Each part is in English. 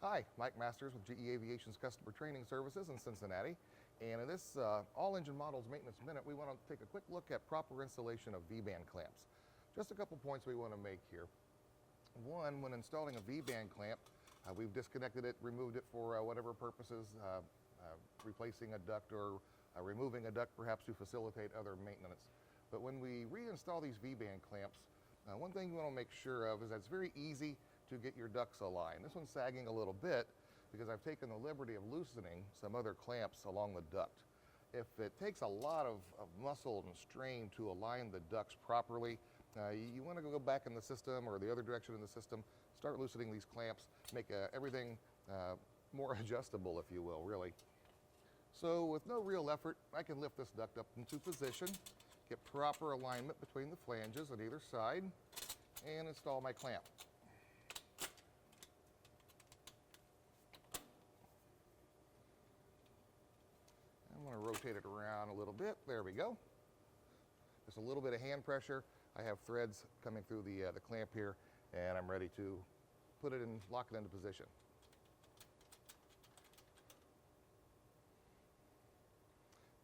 Hi, Mike Masters with GE Aviation's Customer Training Services in Cincinnati. And in this All-Engine Models Maintenance Minute, we want to take a quick look at proper installation of VBand clamps. Just a couple points we want to make here. One, when installing a VBand clamp, we've disconnected it, removed it for whatever purposes, replacing a duct or removing a duct perhaps to facilitate other maintenance. But when we reinstall these VBand clamps, one thing you want to make sure of is that it's very easy to get your ducts aligned. This one's sagging a little bit because I've taken the liberty of loosening some other clamps along the duct. If it takes a lot of muscle and strain to align the ducts properly, you want to go back in the system or the other direction in the system, start loosening these clamps, make everything more adjustable, if you will, really. So with no real effort, I can lift this duct up into position, get proper alignment between the flanges on either side, and install my clamp. I'm going to rotate it around a little bit. There we go. Just a little bit of hand pressure. I have threads coming through the clamp here, and I'm ready to put it in, lock it into position.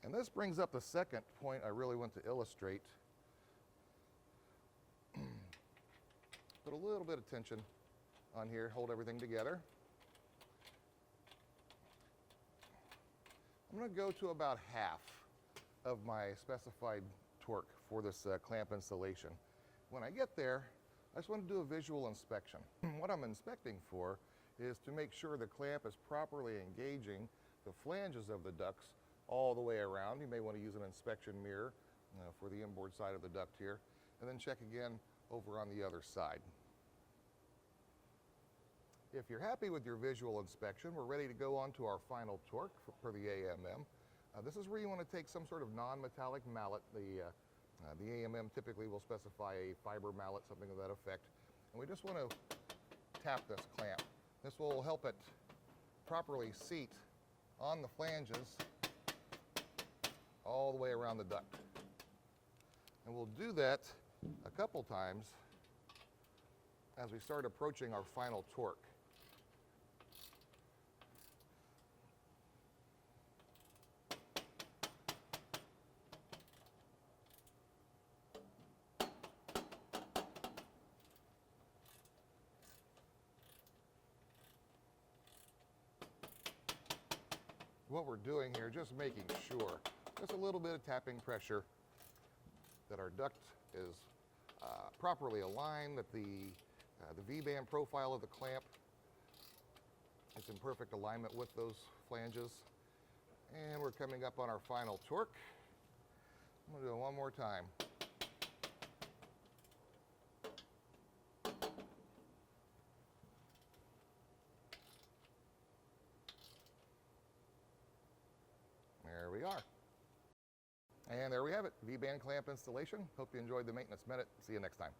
And this brings up the second point I really want to illustrate. Put a little bit of tension on here, hold everything together. I'm going to go to about half of my specified torque for this clamp installation. When I get there, I just want to do a visual inspection. What I'm inspecting for is to make sure the clamp is properly engaging the flanges of the ducts all the way around. You may want to use an inspection mirror for the inboard side of the duct here, and then check again over on the other side. If you're happy with your visual inspection, we're ready to go on to our final torque for the AMM. This is where you want to take some sort of non-metallic mallet. The AMM typically will specify a fiber mallet, something of that effect. And we just want to tap this clamp. This will help it properly seat on the flanges all the way around the duct. And we'll do that a couple times as we start approaching our final torque. What we're doing here, just making sure, just a little bit of tapping pressure that our duct is properly aligned, that the V-band profile of the clamp is in perfect alignment with those flanges. And we're coming up on our final torque. I'm going to do it one more time. There we are. And there we have it, V-band clamp installation. Hope you enjoyed the Maintenance Minute. See you next time.